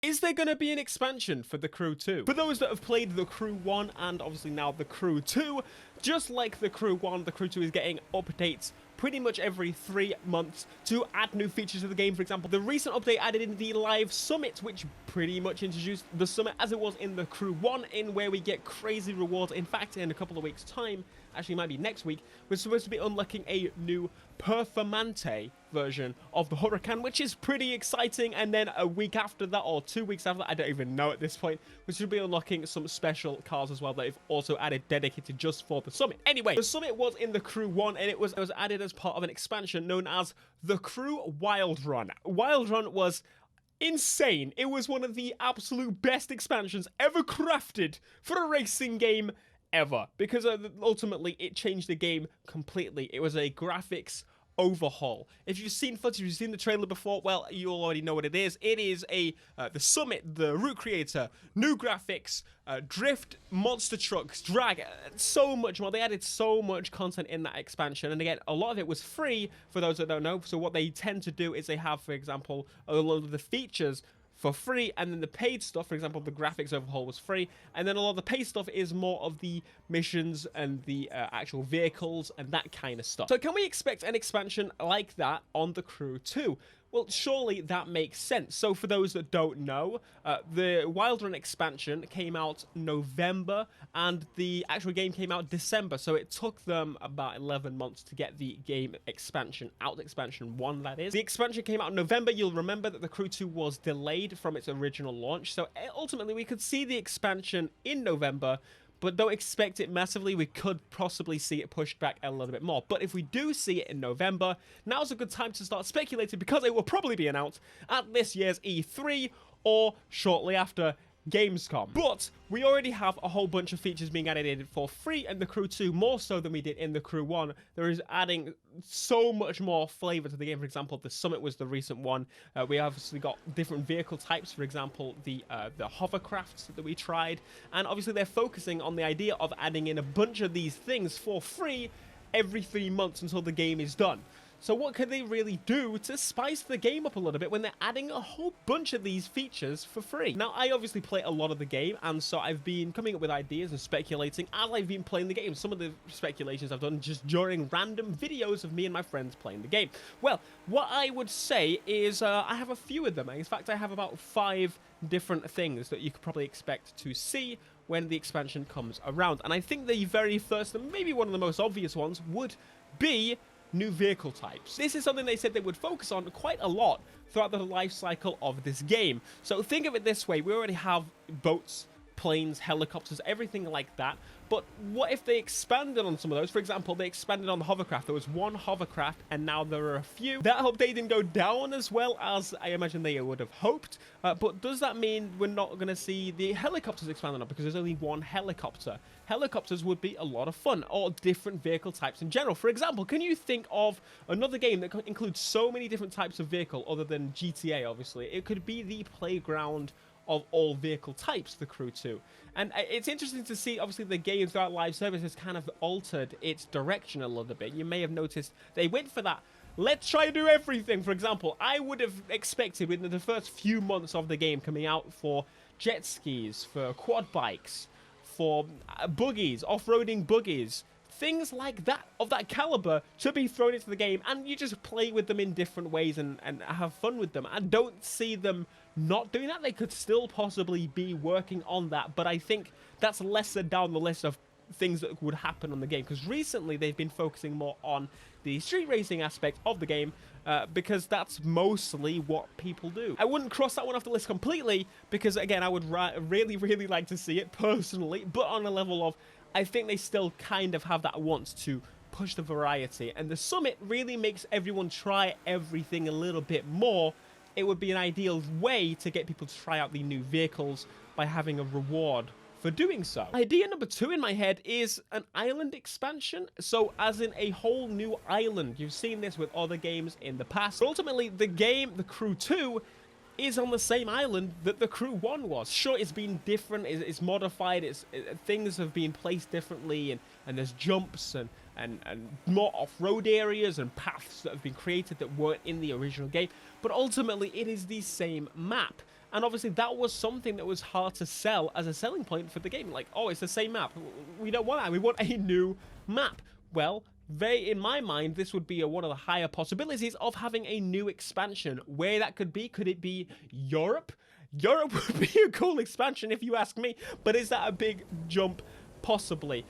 Is there going to be an expansion for The Crew 2? For those that have played The Crew 1 and obviously now The Crew 2, just like The Crew 1, The Crew 2 is getting updates pretty much every 3 months to add new features to the game. For example, the recent update added in the live summit, which pretty much introduced the summit as it was in The Crew 1, in where we get crazy rewards. In fact, in a couple of weeks' time, actually might be next week, we're supposed to be unlocking a new Performante version of the Huracan, which is pretty exciting. And then a week after that, or 2 weeks after that, I don't even know at this point, we should be unlocking some special cars as well that they've also added dedicated just for the summit. Anyway, the summit was in The Crew 1, and it was added as part of an expansion known as The Crew Wild Run. Wild Run was insane. It was one of the absolute best expansions ever crafted for a racing game ever, because ultimately it changed the game completely. It was a graphics overhaul. If you've seen footage, if you've seen the trailer before, well, you already know what it is. It is the summit, the route creator, new graphics, drift, monster trucks, drag, so much more. They added so much content in that expansion, and again, a lot of it was free for those that don't know. So what they tend to do is they have, for example, a lot of the features for free, and then the paid stuff, for example, the graphics overhaul was free, and then a lot of the paid stuff is more of the missions and the actual vehicles and that kind of stuff. So can we expect an expansion like that on The Crew 2? Well, surely that makes sense. So for those that don't know, the Wild Run expansion came out November, and the actual game came out December. So it took them about 11 months to get the game expansion out, expansion 1 that is. The expansion came out in November. You'll remember that the Crew 2 was delayed from its original launch. So ultimately we could see the expansion in November, but don't expect it massively. We could possibly see it pushed back a little bit more. But if we do see it in November, now's a good time to start speculating, because it will probably be announced at this year's E3 or shortly after Gamescom. But we already have a whole bunch of features being added in for free in The Crew 2, more so than we did in The Crew 1. There is adding so much more flavor to the game. For example, the Summit was the recent one. We obviously got different vehicle types, for example, the hovercrafts that we tried. And obviously they're focusing on the idea of adding in a bunch of these things for free every 3 months until the game is done. So what can they really do to spice the game up a little bit when they're adding a whole bunch of these features for free? Now, I obviously play a lot of the game, and so I've been coming up with ideas and speculating as I've been playing the game. Some of the speculations I've done just during random videos of me and my friends playing the game. Well, what I would say is I have a few of them. In fact, I have about 5 different things that you could probably expect to see when the expansion comes around. And I think the very first, and maybe one of the most obvious ones, would be new vehicle types. This is something they said they would focus on quite a lot throughout the life cycle of this game. So think of it this way: we already have boats, planes, helicopters, everything like that. But what if they expanded on some of those? For example, they expanded on the hovercraft. There was one hovercraft, and now there are a few. That update didn't go down as well as I imagine they would have hoped. But does that mean we're not going to see the helicopters expanded on, because there's only one helicopter? Helicopters would be a lot of fun, or different vehicle types in general. For example, can you think of another game that includes so many different types of vehicle other than GTA, obviously? It could be the playground of all vehicle types, The Crew 2. And it's interesting to see, obviously, the game throughout live service has kind of altered its direction a little bit. You may have noticed they went for that, let's try to do everything. For example, I would have expected within the first few months of the game coming out for jet skis, for quad bikes, for buggies, off-roading buggies, things like that, of that caliber, to be thrown into the game, and you just play with them in different ways and have fun with them. I don't see them not doing that. They could still possibly be working on that, but I think that's lesser down the list of things that would happen on the game, because recently they've been focusing more on the street racing aspect of the game, because that's mostly what people do. I wouldn't cross that one off the list completely, because again, I would really like to see it personally, but on a level of, I think they still kind of have that want to push the variety, and the Summit really makes everyone try everything a little bit more. It would be an ideal way to get people to try out the new vehicles by having a reward for doing so. Idea number 2 in my head is an island expansion. So as in a whole new island. You've seen this with other games in the past. But ultimately, the game, The Crew 2, is on the same island that The Crew 1 was. Sure, it's been different, it's modified, things have been placed differently, and there's jumps and more off-road areas and paths that have been created that weren't in the original game. But ultimately, it is the same map. And obviously that was something that was hard to sell as a selling point for the game. Like, oh, it's the same map. We don't want that. We want a new map. Well, in my mind, this would be one of the higher possibilities of having a new expansion. Where that could it be Europe? Europe would be a cool expansion if you ask me, but is that a big jump? Possibly.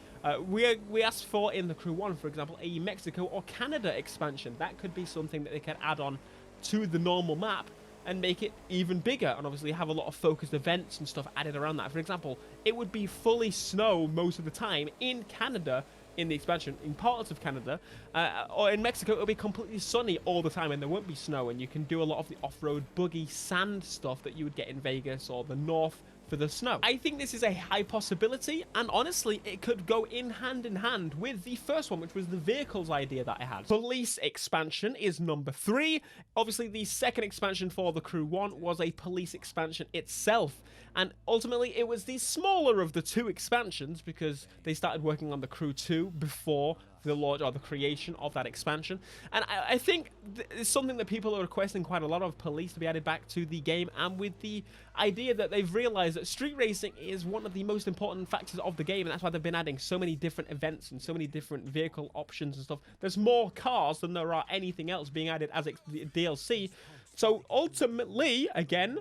We asked for, in the Crew 1, for example, a Mexico or Canada expansion. That could be something that they could add on to the normal map and make it even bigger, and obviously have a lot of focused events and stuff added around that. For example, it would be fully snow most of the time in Canada, in the expansion, in parts of Canada, or in Mexico it'll be completely sunny all the time and there won't be snow, and you can do a lot of the off-road buggy sand stuff that you would get in Vegas or the north for the snow. I think this is a high possibility, and honestly it could go hand in hand with the first one, which was the vehicles idea that I had. Police expansion is number 3. Obviously the second expansion for the Crew 1 was a police expansion itself, and ultimately it was the smaller of the 2 expansions because they started working on the Crew 2 before the launch or the creation of that expansion. And I think it's something that people are requesting quite a lot of, police to be added back to the game, and with the idea that they've realized that street racing is one of the most important factors of the game, and that's why they've been adding so many different events and so many different vehicle options and stuff. There's more cars than there are anything else being added as DLC. So ultimately, again,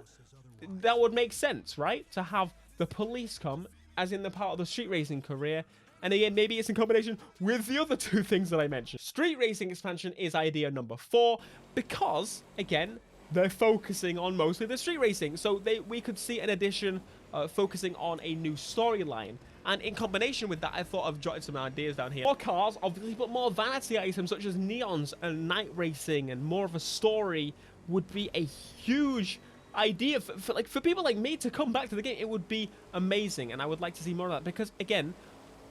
that would make sense, right? To have the police come as in the part of the street racing career. And again, maybe it's in combination with the other 2 things that I mentioned. Street racing expansion is idea number 4 because, again, they're focusing on mostly the street racing. So we could see an addition focusing on a new storyline. And in combination with that, I thought I've jotted some ideas down here. More cars, obviously, but more vanity items such as neons and night racing and more of a story would be a huge idea for people like me to come back to the game. It would be amazing, and I would like to see more of that because, again,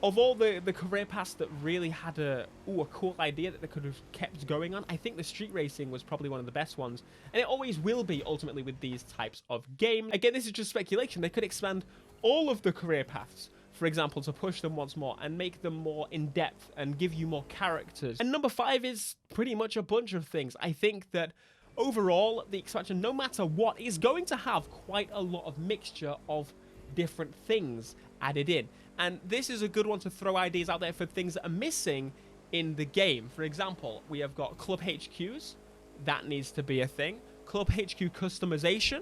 of all the career paths that really had a cool idea that they could have kept going on, I think the street racing was probably one of the best ones. And it always will be, ultimately, with these types of games. Again, this is just speculation. They could expand all of the career paths, for example, to push them once more and make them more in-depth and give you more characters. And number 5 is pretty much a bunch of things. I think that overall, the expansion, no matter what, is going to have quite a lot of mixture of different things added in. And this is a good one to throw ideas out there for things that are missing in the game. For example, we have got Club HQs. That needs to be a thing. Club HQ customization.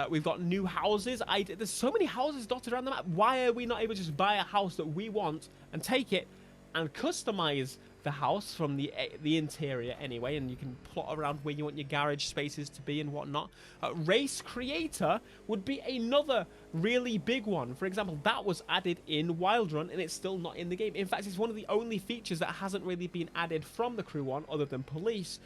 We've got new houses. There's so many houses dotted around the map. Why are we not able to just buy a house that we want and take it and customize the house from the interior anyway, and you can plot around where you want your garage spaces to be and whatnot. Race creator would be another really big one. For example, that was added in Wild Run and it's still not in the game. In fact, it's one of the only features that hasn't really been added from the Crew 1 other than police.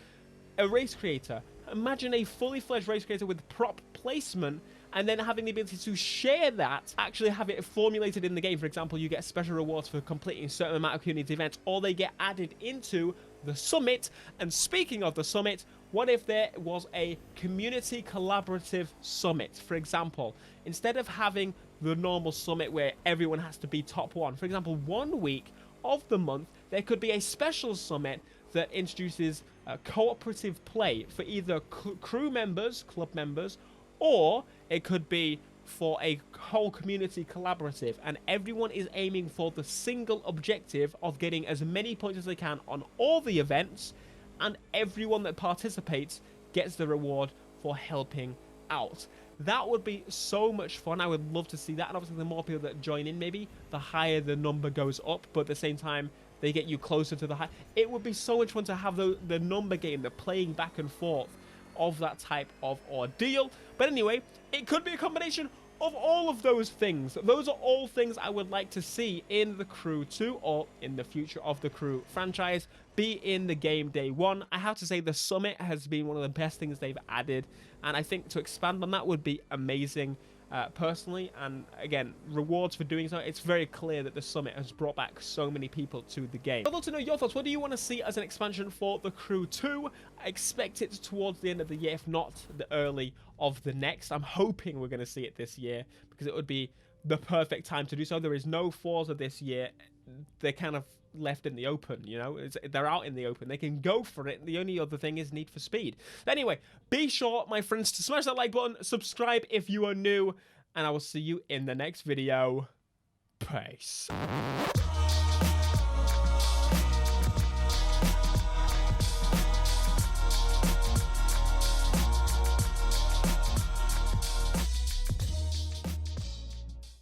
A race creator. Imagine a fully fledged race creator with prop placement, and then having the ability to share that, actually have it formulated in the game. For example, you get special rewards for completing a certain amount of community events, or they get added into the summit. And speaking of the summit, what if there was a community collaborative summit? For example, instead of having the normal summit where everyone has to be top 1, for example, 1 week of the month, there could be a special summit that introduces cooperative play for either crew members, club members, or it could be for a whole community collaborative, and everyone is aiming for the single objective of getting as many points as they can on all the events, and everyone that participates gets the reward for helping out. That would be so much fun. I would love to see that, and obviously the more people that join in, maybe the higher the number goes up, but at the same time they get you closer to the high. It would be so much fun to have the number game, the playing back and forth of that type of ordeal. But anyway, it could be a combination of all of those things. Those are all things I would like to see in the Crew 2 or in the future of the Crew franchise be in the game day 1. I have to say the summit has been one of the best things they've added, and I think to expand on that would be amazing. Personally, and again, rewards for doing so. It's very clear that the summit has brought back so many people to the game. I'd love to know your thoughts. What do you want to see as an expansion for the Crew 2? I expect it towards the end of the year, if not the early of the next. I'm hoping we're going to see it this year because it would be the perfect time to do so. There is no Forza this year. they're kind of left in the open, you know? They're out in the open. They can go for it. The only other thing is Need for Speed. Anyway, be sure, my friends, to smash that like button, subscribe if you are new, and I will see you in the next video. Peace.